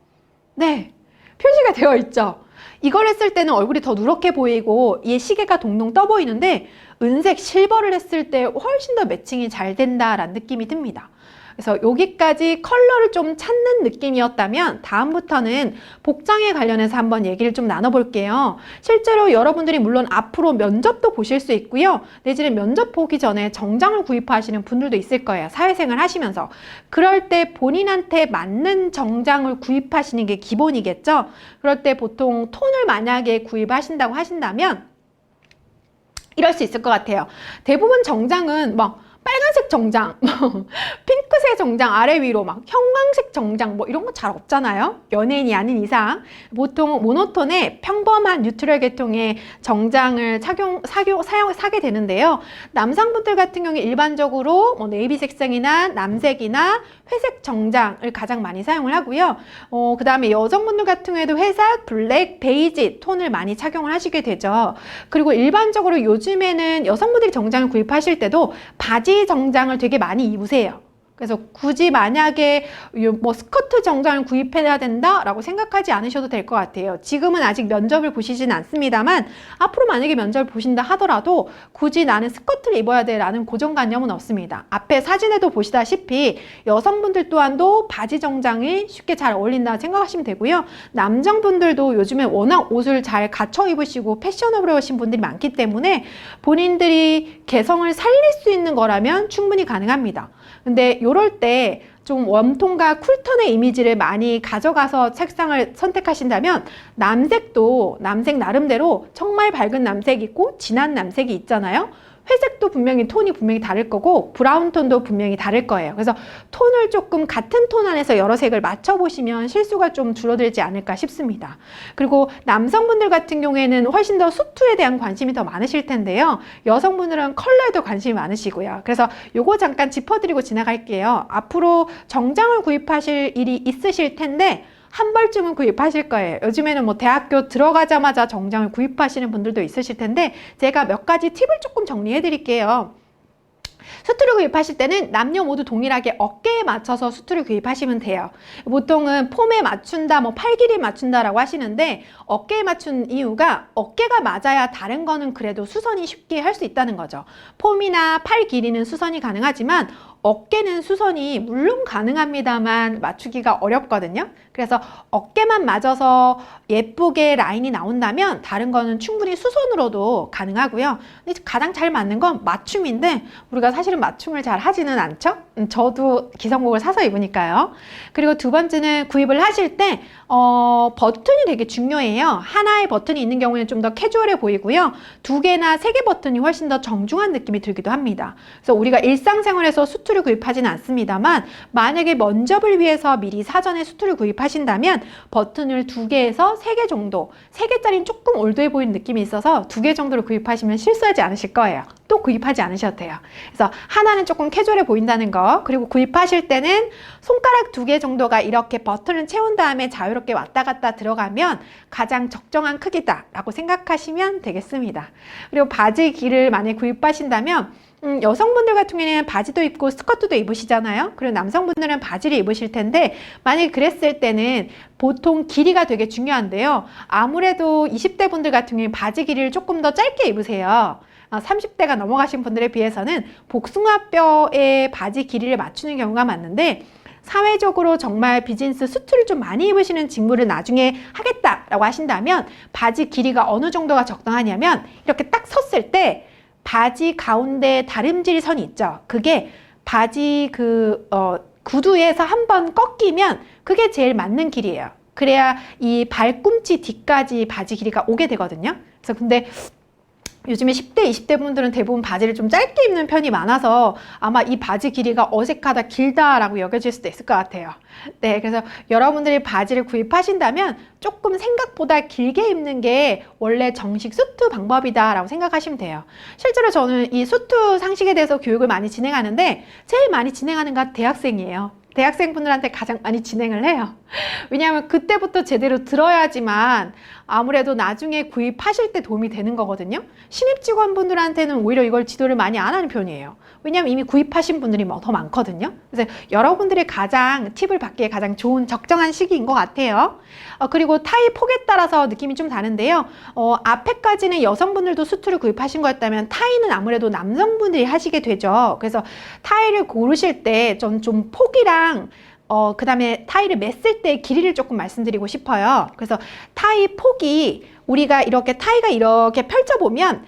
네, 표시가 되어 있죠. 이걸 했을 때는 얼굴이 더 누렇게 보이고 이 시계가 동동 떠 보이는데 은색 실버를 했을 때 훨씬 더 매칭이 잘 된다라는 느낌이 듭니다. 그래서 여기까지 컬러를 좀 찾는 느낌이었다면 다음부터는 복장에 관련해서 한번 얘기를 좀 나눠볼게요. 실제로 여러분들이 물론 앞으로 면접도 보실 수 있고요. 내지는 면접 보기 전에 정장을 구입하시는 분들도 있을 거예요. 사회생활 하시면서. 그럴 때 본인한테 맞는 정장을 구입하시는 게 기본이겠죠. 그럴 때 보통 톤을 만약에 구입하신다고 하신다면 이럴 수 있을 것 같아요. 대부분 정장은 빨간색 정장, 핑크색 정장 아래 위로 형광색 정장 이런 거 잘 없잖아요. 연예인이 아닌 이상 보통 모노톤의 평범한 뉴트럴 계통의 정장을 사게 되는데요. 남성분들 같은 경우에 일반적으로 네이비 색상이나 남색이나 회색 정장을 가장 많이 사용을 하고요. 그 다음에 여성분들 같은 경우에도 회색, 블랙, 베이지 톤을 많이 착용을 하시게 되죠. 그리고 일반적으로 요즘에는 여성분들이 정장을 구입하실 때도 바지 정장을 되게 많이 입으세요. 그래서 굳이 만약에 뭐 스커트 정장을 구입해야 된다라고 생각하지 않으셔도 될 것 같아요. 지금은 아직 면접을 보시진 않습니다만 앞으로 만약에 면접을 보신다 하더라도 굳이 나는 스커트를 입어야 돼라는 고정관념은 없습니다. 앞에 사진에도 보시다시피 여성분들 또한도 바지 정장이 쉽게 잘 어울린다 생각하시면 되고요. 남성분들도 요즘에 워낙 옷을 잘 갖춰 입으시고 패셔너블하신 분들이 많기 때문에 본인들이 개성을 살릴 수 있는 거라면 충분히 가능합니다. 근데 요럴 때 좀 웜톤과 쿨톤의 이미지를 많이 가져가서 색상을 선택하신다면 남색도 남색 나름대로 정말 밝은 남색이 있고 진한 남색이 있잖아요. 회색도 분명히 톤이 분명히 다를 거고 브라운 톤도 분명히 다를 거예요. 그래서 톤을 조금 같은 톤 안에서 여러 색을 맞춰보시면 실수가 좀 줄어들지 않을까 싶습니다. 그리고 남성분들 같은 경우에는 훨씬 더 수트에 대한 관심이 더 많으실 텐데요. 여성분들은 컬러에도 관심이 많으시고요. 그래서 요거 잠깐 짚어드리고 지나갈게요. 앞으로 정장을 구입하실 일이 있으실 텐데 한 벌쯤은 구입하실 거예요. 요즘에는 뭐 대학교 들어가자마자 정장을 구입하시는 분들도 있으실 텐데 제가 몇 가지 팁을 조금 정리해 드릴게요. 수트를 구입하실 때는 남녀 모두 동일하게 어깨에 맞춰서 수트를 구입하시면 돼요. 보통은 폼에 맞춘다, 뭐 팔 길이에 맞춘다라고 하시는데 어깨에 맞춘 이유가 어깨가 맞아야 다른 거는 그래도 수선이 쉽게 할 수 있다는 거죠. 폼이나 팔 길이는 수선이 가능하지만 어깨는 수선이 물론 가능합니다만 맞추기가 어렵거든요. 그래서 어깨만 맞아서 예쁘게 라인이 나온다면 다른 거는 충분히 수선으로도 가능하고요. 근데 가장 잘 맞는 건 맞춤인데 우리가 사실은 맞춤을 잘 하지는 않죠. 저도 기성복을 사서 입으니까요. 그리고 두 번째는 구입을 하실 때 버튼이 되게 중요해요. 하나의 버튼이 있는 경우에는 좀 더 캐주얼해 보이고요. 두 개나 세 개 버튼이 훨씬 더 정중한 느낌이 들기도 합니다. 그래서 우리가 일상생활에서 수트를 구입하지는 않습니다만 만약에 면접을 위해서 미리 사전에 수트를 구입하신다면 버튼을 두 개에서 세 개 정도, 세 개짜리는 조금 올드해 보이는 느낌이 있어서 두 개 정도를 구입하시면 실수하지 않으실 거예요. 또 구입하지 않으셔도 돼요. 그래서 하나는 조금 캐주얼해 보인다는 거, 그리고 구입하실 때는 손가락 두 개 정도가 이렇게 버튼을 채운 다음에 자유롭게 왔다 갔다 들어가면 가장 적정한 크기다라고 생각하시면 되겠습니다. 그리고 바지 길을 만약에 구입하신다면 여성분들 같은 경우에는 바지도 입고 스커트도 입으시잖아요. 그리고 남성분들은 바지를 입으실 텐데 만약에 그랬을 때는 보통 길이가 되게 중요한데요. 아무래도 20대 분들 같은 경우에 바지 길이를 조금 더 짧게 입으세요. 30대가 넘어가신 분들에 비해서는 복숭아뼈의 바지 길이를 맞추는 경우가 많은데 사회적으로 정말 비즈니스 수트를 좀 많이 입으시는 직무를 나중에 하겠다라고 하신다면 바지 길이가 어느 정도가 적당하냐면 이렇게 딱 섰을 때 바지 가운데 다림질 선이 있죠. 그게 바지 구두에서 한번 꺾이면 그게 제일 맞는 길이에요. 그래야 이 발꿈치 뒤까지 바지 길이가 오게 되거든요. 그래서 근데 요즘에 10대, 20대 분들은 대부분 바지를 좀 짧게 입는 편이 많아서 아마 이 바지 길이가 어색하다, 길다라고 여겨질 수도 있을 것 같아요. 네, 그래서 여러분들이 바지를 구입하신다면 조금 생각보다 길게 입는 게 원래 정식 수트 방법이다라고 생각하시면 돼요. 실제로 저는 이 수트 상식에 대해서 교육을 많이 진행하는데 제일 많이 진행하는 건 대학생이에요. 대학생분들한테 가장 많이 진행을 해요. 왜냐하면 그때부터 제대로 들어야지만 아무래도 나중에 구입하실 때 도움이 되는 거거든요. 신입 직원분들한테는 오히려 이걸 지도를 많이 안 하는 편이에요. 왜냐하면 이미 구입하신 분들이 더 많거든요. 그래서 여러분들이 가장 팁을 받기에 가장 좋은 적정한 시기인 것 같아요. 그리고 타이 폭에 따라서 느낌이 좀 다른데요. 앞에까지는 여성분들도 수트를 구입하신 거였다면 타이는 아무래도 남성분들이 하시게 되죠. 그래서 타이를 고르실 때 좀 폭이랑 그 다음에 타이를 맸을 때 길이를 조금 말씀드리고 싶어요. 그래서 타이 폭이 우리가 이렇게 타이가 이렇게 펼쳐보면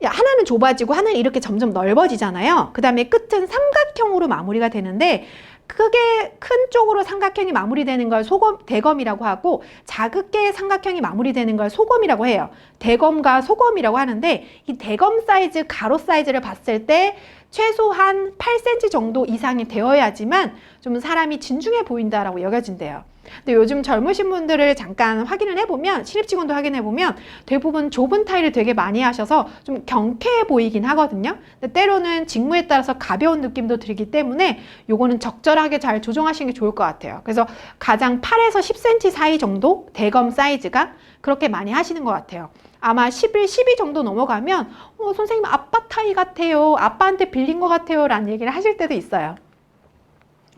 하나는 좁아지고 하나는 이렇게 점점 넓어지잖아요. 그 다음에 끝은 삼각형으로 마무리가 되는데 크게 큰 쪽으로 삼각형이 마무리되는 걸 대검이라고 하고 작게 삼각형이 마무리되는 걸 소검이라고 해요. 대검과 소검이라고 하는데 이 대검 사이즈, 가로 사이즈를 봤을 때 최소한 8cm 정도 이상이 되어야지만 좀 사람이 진중해 보인다라고 여겨진대요. 근데 요즘 젊으신 분들을 잠깐 확인을 해보면, 신입직원도 확인해보면 대부분 좁은 타이를 되게 많이 하셔서 좀 경쾌해 보이긴 하거든요. 근데 때로는 직무에 따라서 가벼운 느낌도 들기 때문에 요거는 적절하게 잘 조정하시는 게 좋을 것 같아요. 그래서 가장 8에서 10cm 사이 정도 대검 사이즈가 그렇게 많이 하시는 것 같아요. 아마 11, 12 정도 넘어가면 선생님 아빠 타이 같아요. 아빠한테 빌린 것 같아요. 라는 얘기를 하실 때도 있어요.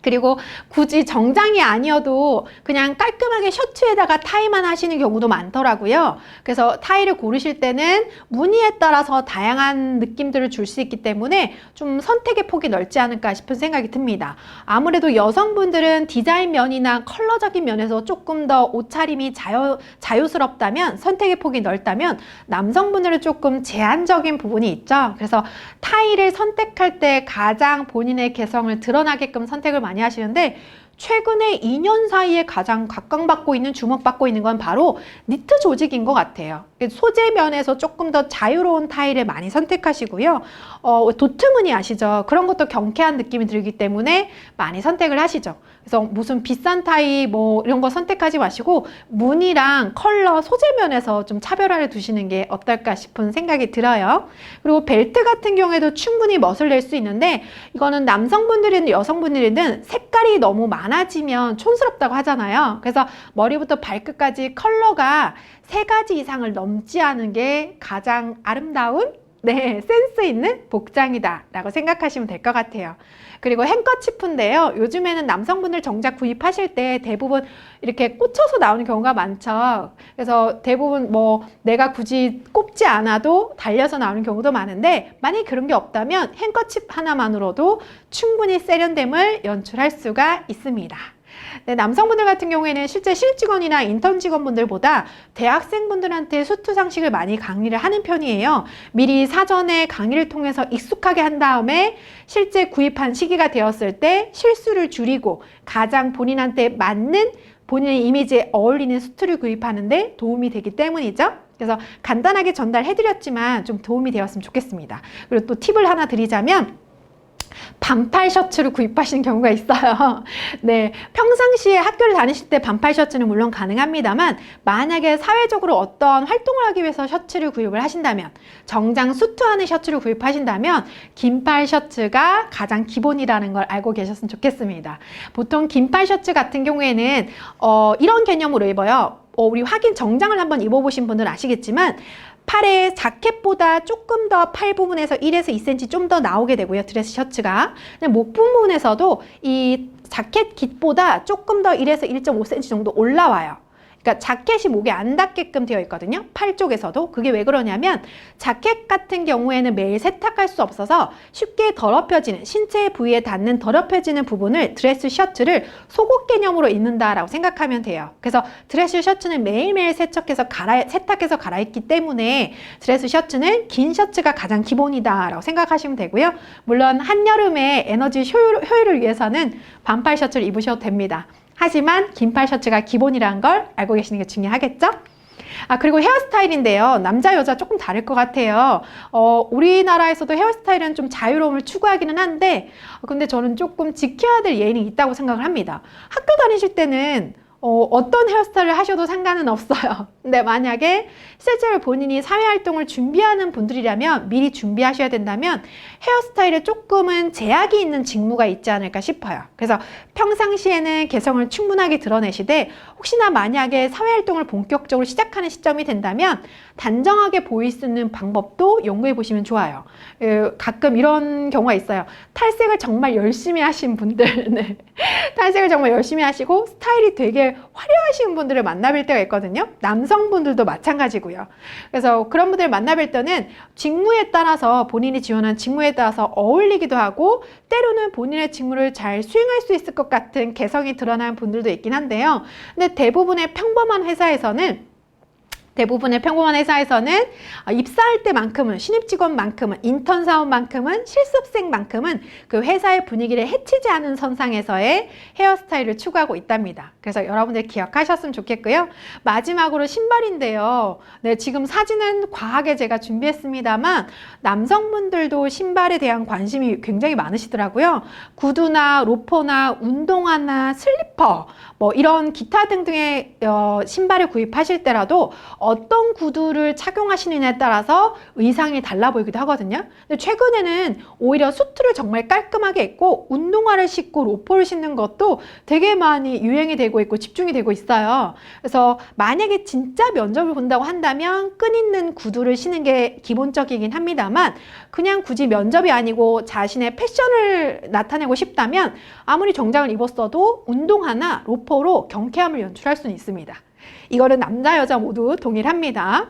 그리고 굳이 정장이 아니어도 그냥 깔끔하게 셔츠에다가 타이만 하시는 경우도 많더라고요. 그래서 타이를 고르실 때는 무늬에 따라서 다양한 느낌들을 줄 수 있기 때문에 좀 선택의 폭이 넓지 않을까 싶은 생각이 듭니다. 아무래도 여성분들은 디자인 면이나 컬러적인 면에서 조금 더 옷차림이 자유스럽다면, 선택의 폭이 넓다면, 남성분들은 조금 제한적인 부분이 있죠. 그래서 타이를 선택할 때 가장 본인의 개성을 드러나게끔 선택을 많이 하시는데, 최근에 2년 사이에 가장 각광받고 있는, 주목받고 있는 건 바로 니트 조직인 것 같아요. 소재 면에서 조금 더 자유로운 타일을 많이 선택하시고요. 도트 무늬 아시죠? 그런 것도 경쾌한 느낌이 들기 때문에 많이 선택을 하시죠. 그래서 무슨 비싼 타이 뭐 이런 거 선택하지 마시고 무늬랑 컬러, 소재 면에서 좀 차별화를 두시는 게 어떨까 싶은 생각이 들어요. 그리고 벨트 같은 경우에도 충분히 멋을 낼 수 있는데, 이거는 남성분들이든 여성분들이든 색깔이 너무 많아지면 촌스럽다고 하잖아요. 그래서 머리부터 발끝까지 컬러가 3가지 이상을 넘지 않은 게 가장 아름다운, 센스 있는 복장이다 라고 생각하시면 될 것 같아요. 그리고 행커치프인데요, 요즘에는 남성분들 정작 구입하실 때 대부분 이렇게 꽂혀서 나오는 경우가 많죠. 그래서 대부분 뭐 내가 굳이 꼽지 않아도 달려서 나오는 경우도 많은데, 만약에 그런 게 없다면 행커치프 하나만으로도 충분히 세련됨을 연출할 수가 있습니다. 남성분들 같은 경우에는 실제 실직원이나 인턴 직원분들보다 대학생분들한테 수트 상식을 많이 강의를 하는 편이에요. 미리 사전에 강의를 통해서 익숙하게 한 다음에 실제 구입한 시기가 되었을 때 실수를 줄이고 가장 본인한테 맞는, 본인의 이미지에 어울리는 수트를 구입하는데 도움이 되기 때문이죠. 그래서 간단하게 전달해드렸지만 좀 도움이 되었으면 좋겠습니다. 그리고 또 팁을 하나 드리자면, 반팔 셔츠를 구입하시는 경우가 있어요. 평상시에 학교를 다니실 때 반팔 셔츠는 물론 가능합니다만, 만약에 사회적으로 어떤 활동을 하기 위해서 셔츠를 구입을 하신다면, 정장 수트하는 셔츠를 구입하신다면 긴팔 셔츠가 가장 기본이라는 걸 알고 계셨으면 좋겠습니다. 보통 긴팔 셔츠 같은 경우에는 이런 개념으로 입어요. 우리 확인 정장을 한번 입어보신 분들은 아시겠지만, 팔에 자켓보다 조금 더 팔 부분에서 1에서 2cm 좀 더 나오게 되고요. 드레스 셔츠가. 목 부분에서도 이 자켓 깃보다 조금 더 1에서 1.5cm 정도 올라와요. 그러니까 자켓이 목에 안 닿게끔 되어 있거든요. 팔 쪽에서도. 그게 왜 그러냐면, 자켓 같은 경우에는 매일 세탁할 수 없어서 쉽게 더럽혀지는, 신체 부위에 닿는 더럽혀지는 부분을 드레스 셔츠를 속옷 개념으로 입는다라고 생각하면 돼요. 그래서 드레스 셔츠는 매일매일 세탁해서 갈아입기 때문에 드레스 셔츠는 긴 셔츠가 가장 기본이다라고 생각하시면 되고요. 물론 한여름에 에너지 효율을 위해서는 반팔 셔츠를 입으셔도 됩니다. 하지만 긴팔 셔츠가 기본이라는 걸 알고 계시는 게 중요하겠죠? 그리고 헤어스타일인데요, 남자 여자 조금 다를 것 같아요. 우리나라에서도 헤어스타일은 좀 자유로움을 추구하기는 한데, 근데 저는 조금 지켜야 될 예의는 있다고 생각을 합니다. 학교 다니실 때는 어떤 헤어스타일을 하셔도 상관은 없어요. 근데 만약에 실제로 본인이 사회활동을 준비하는 분들이라면, 미리 준비하셔야 된다면 헤어스타일에 조금은 제약이 있는 직무가 있지 않을까 싶어요. 그래서 평상시에는 개성을 충분하게 드러내시되, 혹시나 만약에 사회활동을 본격적으로 시작하는 시점이 된다면 단정하게 보일 수 있는 방법도 연구해 보시면 좋아요. 가끔 이런 경우가 있어요. 탈색을 정말 열심히 하신 분들, 탈색을 정말 열심히 하시고 스타일이 되게 화려하신 분들을 만나뵐 때가 있거든요. 남성분들도 마찬가지고요. 그래서 그런 분들을 만나뵐 때는 직무에 따라서, 본인이 지원한 직무에 따라서 어울리기도 하고, 때로는 본인의 직무를 잘 수행할 수 있을 것 같은 개성이 드러나는 분들도 있긴 한데요. 근데 대부분의 평범한 회사에서는 입사할 때만큼은, 신입직원만큼은, 인턴 사원만큼은, 실습생만큼은 그 회사의 분위기를 해치지 않은 선상에서의 헤어스타일을 추구하고 있답니다. 그래서 여러분들 기억하셨으면 좋겠고요. 마지막으로 신발인데요. 지금 사진은 과하게 제가 준비했습니다만, 남성분들도 신발에 대한 관심이 굉장히 많으시더라고요. 구두나 로퍼나 운동화나 슬리퍼, 뭐 이런 기타 등등의 신발을 구입하실 때라도 어떤 구두를 착용하시느냐에 따라서 의상이 달라 보이기도 하거든요. 근데 최근에는 오히려 수트를 정말 깔끔하게 입고 운동화를 신고 로퍼를 신는 것도 되게 많이 유행이 되고 있고 집중이 되고 있어요. 그래서 만약에 진짜 면접을 본다고 한다면 끈 있는 구두를 신는 게 기본적이긴 합니다만, 그냥 굳이 면접이 아니고 자신의 패션을 나타내고 싶다면 아무리 정장을 입었어도 운동화나 로퍼로 경쾌함을 연출할 수는 있습니다. 이거는 남자 여자 모두 동일합니다.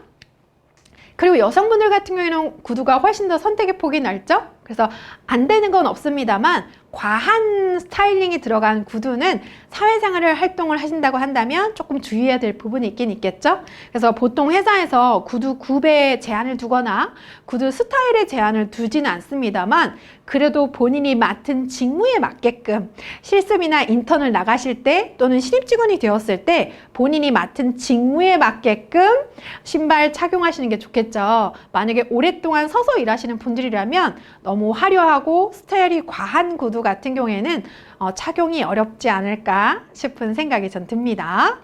그리고 여성분들 같은 경우에는 구두가 훨씬 더 선택의 폭이 넓죠? 그래서 안 되는 건 없습니다만 과한 스타일링이 들어간 구두는 사회생활을 활동을 하신다고 한다면 조금 주의해야 될 부분이 있긴 있겠죠. 그래서 보통 회사에서 구두 굽에 제한을 두거나 구두 스타일에 제한을 두지는 않습니다만, 그래도 본인이 맡은 직무에 맞게끔 실습이나 인턴을 나가실 때 또는 신입 직원이 되었을 때 본인이 맡은 직무에 맞게끔 신발 착용하시는 게 좋겠죠. 만약에 오랫동안 서서 일하시는 분들이라면 너무 화려하고 스타일이 과한 구두 같은 경우에는 착용이 어렵지 않을까 싶은 생각이 전 듭니다.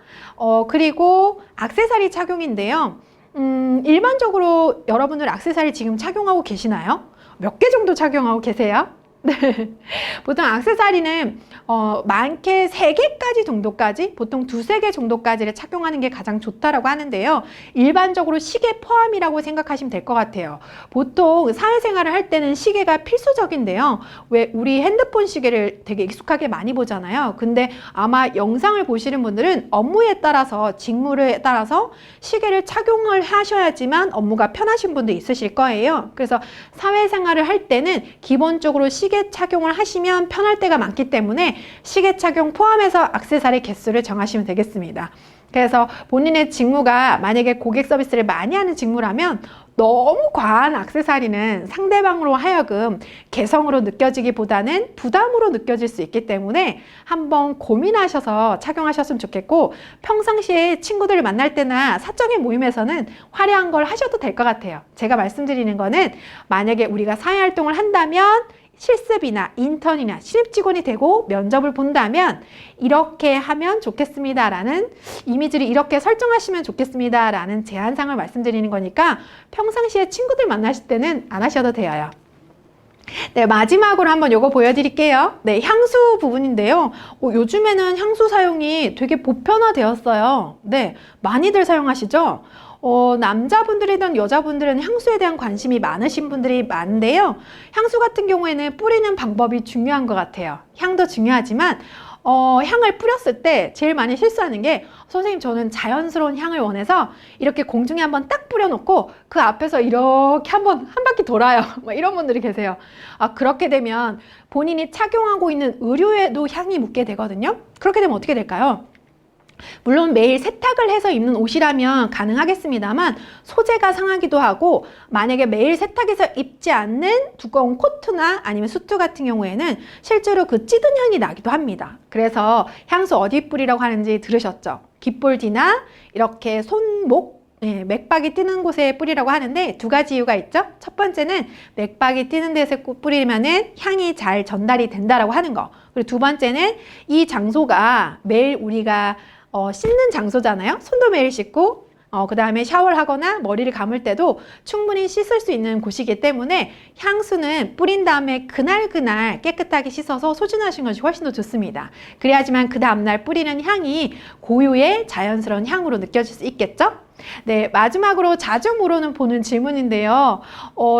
그리고 액세서리 착용인데요. 일반적으로 여러분들 액세서리 지금 착용하고 계시나요? 몇 개 정도 착용하고 계세요? 네. 보통 액세서리는 많게 3개까지 정도까지, 보통 2-3개 정도까지를 착용하는 게 가장 좋다라고 하는데요. 일반적으로 시계 포함이라고 생각하시면 될 것 같아요. 보통 사회생활을 할 때는 시계가 필수적인데요. 왜 우리 핸드폰 시계를 되게 익숙하게 많이 보잖아요. 근데 아마 영상을 보시는 분들은 업무에 따라서, 직무에 따라서 시계를 착용을 하셔야지만 업무가 편하신 분도 있으실 거예요. 그래서 사회생활을 할 때는 기본적으로 시계 착용을 하시면 편할 때가 많기 때문에 시계 착용 포함해서 액세서리 개수를 정하시면 되겠습니다. 그래서 본인의 직무가 만약에 고객 서비스를 많이 하는 직무라면 너무 과한 액세서리는 상대방으로 하여금 개성으로 느껴지기보다는 부담으로 느껴질 수 있기 때문에 한번 고민하셔서 착용하셨으면 좋겠고, 평상시에 친구들을 만날 때나 사적인 모임에서는 화려한 걸 하셔도 될 것 같아요. 제가 말씀드리는 거는 만약에 우리가 사회활동을 한다면, 실습이나 인턴이나 신입 직원이 되고 면접을 본다면 이렇게 하면 좋겠습니다 라는 이미지를 이렇게 설정하시면 좋겠습니다 라는 제안상을 말씀드리는 거니까 평상시에 친구들 만나실 때는 안 하셔도 돼요. 네, 마지막으로 한번 요거 보여드릴게요. 네, 향수 부분인데요. 요즘에는 향수 사용이 되게 보편화되었어요. 네, 많이들 사용하시죠? 남자분들이든 여자분들은 향수에 대한 관심이 많으신 분들이 많은데요. 향수 같은 경우에는 뿌리는 방법이 중요한 것 같아요. 향도 중요하지만 향을 뿌렸을 때 제일 많이 실수하는 게, 선생님 저는 자연스러운 향을 원해서 이렇게 공중에 한번 딱 뿌려놓고 그 앞에서 이렇게 한 바퀴 돌아요. 이런 분들이 계세요. 그렇게 되면 본인이 착용하고 있는 의류에도 향이 묻게 되거든요. 그렇게 되면 어떻게 될까요? 물론 매일 세탁을 해서 입는 옷이라면 가능하겠습니다만 소재가 상하기도 하고, 만약에 매일 세탁해서 입지 않는 두꺼운 코트나 아니면 수트 같은 경우에는 실제로 그 찌든 향이 나기도 합니다. 그래서 향수 어디 뿌리라고 하는지 들으셨죠? 귓볼 뒤나 이렇게 손목, 맥박이 뜨는 곳에 뿌리라고 하는데 2가지 이유가 있죠. 첫 번째는 맥박이 뜨는 데서 뿌리면은 향이 잘 전달이 된다라고 하는 거. 그리고 2번째는 이 장소가 매일 우리가 씻는 장소잖아요. 손도 매일 씻고 그 다음에 샤워를 하거나 머리를 감을 때도 충분히 씻을 수 있는 곳이기 때문에 향수는 뿌린 다음에 그날 깨끗하게 씻어서 소진하시는 것이 훨씬 더 좋습니다. 그래야지만 그 다음날 뿌리는 향이 고유의 자연스러운 향으로 느껴질 수 있겠죠? 네, 마지막으로 자주 보는 질문인데요.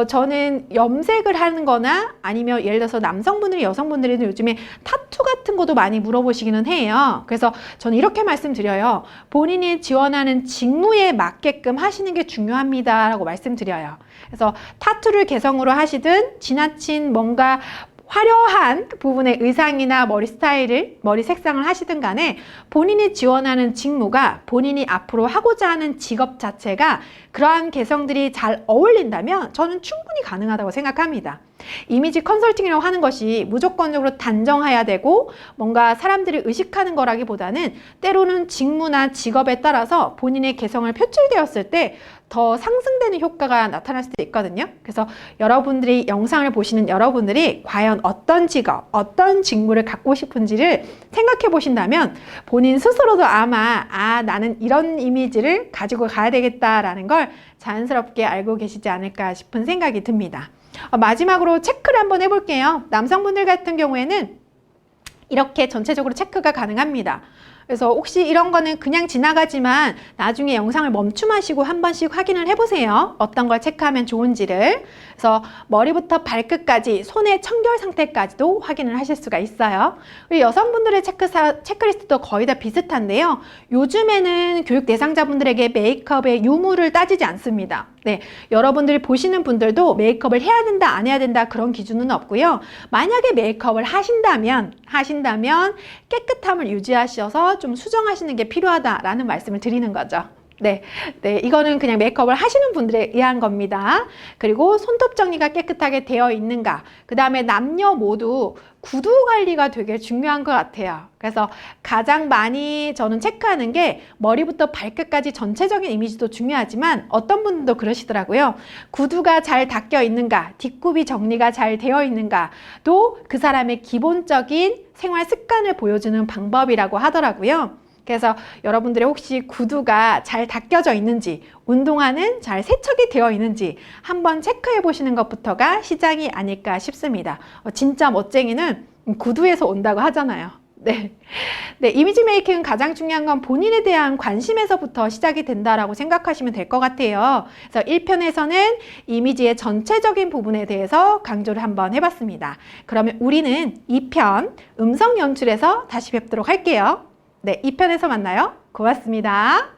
저는 염색을 하는 거나 아니면 예를 들어서 남성분들이 여성분들은 요즘에 타투 같은 것도 많이 물어보시기는 해요. 그래서 저는 이렇게 말씀드려요. 본인이 지원하는 직무에 맞게끔 하시는 게 중요합니다 라고 말씀드려요. 그래서 타투를 개성으로 하시든 지나친 뭔가 화려한 부분의 의상이나 머리 스타일을, 머리 색상을 하시든 간에 본인이 지원하는 직무가 본인이 앞으로 하고자 하는 직업 자체가 그러한 개성들이 잘 어울린다면 저는 충분히 가능하다고 생각합니다. 이미지 컨설팅이라고 하는 것이 무조건적으로 단정해야 되고 뭔가 사람들이 의식하는 거라기보다는 때로는 직무나 직업에 따라서 본인의 개성을 표출되었을 때 더 상승되는 효과가 나타날 수도 있거든요. 그래서 여러분들이 영상을 보시는 여러분들이 과연 어떤 직업, 어떤 직무를 갖고 싶은지를 생각해 보신다면 본인 스스로도 아마 나는 이런 이미지를 가지고 가야 되겠다라는 걸 자연스럽게 알고 계시지 않을까 싶은 생각이 듭니다. 마지막으로 체크를 한번 해볼게요. 남성분들 같은 경우에는 이렇게 전체적으로 체크가 가능합니다. 그래서 혹시 이런 거는 그냥 지나가지만 나중에 영상을 멈춤하시고 한 번씩 확인을 해보세요. 어떤 걸 체크하면 좋은지를. 그래서 머리부터 발끝까지 손의 청결 상태까지도 확인을 하실 수가 있어요. 그리고 여성분들의 체크리스트도 거의 다 비슷한데요. 요즘에는 교육 대상자분들에게 메이크업의 유무를 따지지 않습니다. 네, 여러분들이 보시는 분들도 메이크업을 해야 된다, 안 해야 된다 그런 기준은 없고요. 만약에 메이크업을 하신다면 깨끗함을 유지하셔서 좀 수정하시는 게 필요하다라는 말씀을 드리는 거죠. 네, 이거는 그냥 메이크업을 하시는 분들에 의한 겁니다. 그리고 손톱 정리가 깨끗하게 되어 있는가, 그 다음에 남녀 모두 구두 관리가 되게 중요한 것 같아요. 그래서 가장 많이 저는 체크하는 게 머리부터 발끝까지 전체적인 이미지도 중요하지만 어떤 분들도 그러시더라고요. 구두가 잘 닦여 있는가, 뒷굽이 정리가 잘 되어 있는가도 그 사람의 기본적인 생활 습관을 보여주는 방법이라고 하더라고요. 그래서 여러분들이 혹시 구두가 잘 닦여져 있는지, 운동화는 잘 세척이 되어 있는지 한번 체크해 보시는 것부터가 시작이 아닐까 싶습니다. 진짜 멋쟁이는 구두에서 온다고 하잖아요. 네, 이미지 메이킹은 가장 중요한 건 본인에 대한 관심에서부터 시작이 된다라고 생각하시면 될 것 같아요. 그래서 1편에서는 이미지의 전체적인 부분에 대해서 강조를 한번 해봤습니다. 그러면 우리는 2편 음성 연출에서 다시 뵙도록 할게요. 네, 2편에서 만나요. 고맙습니다.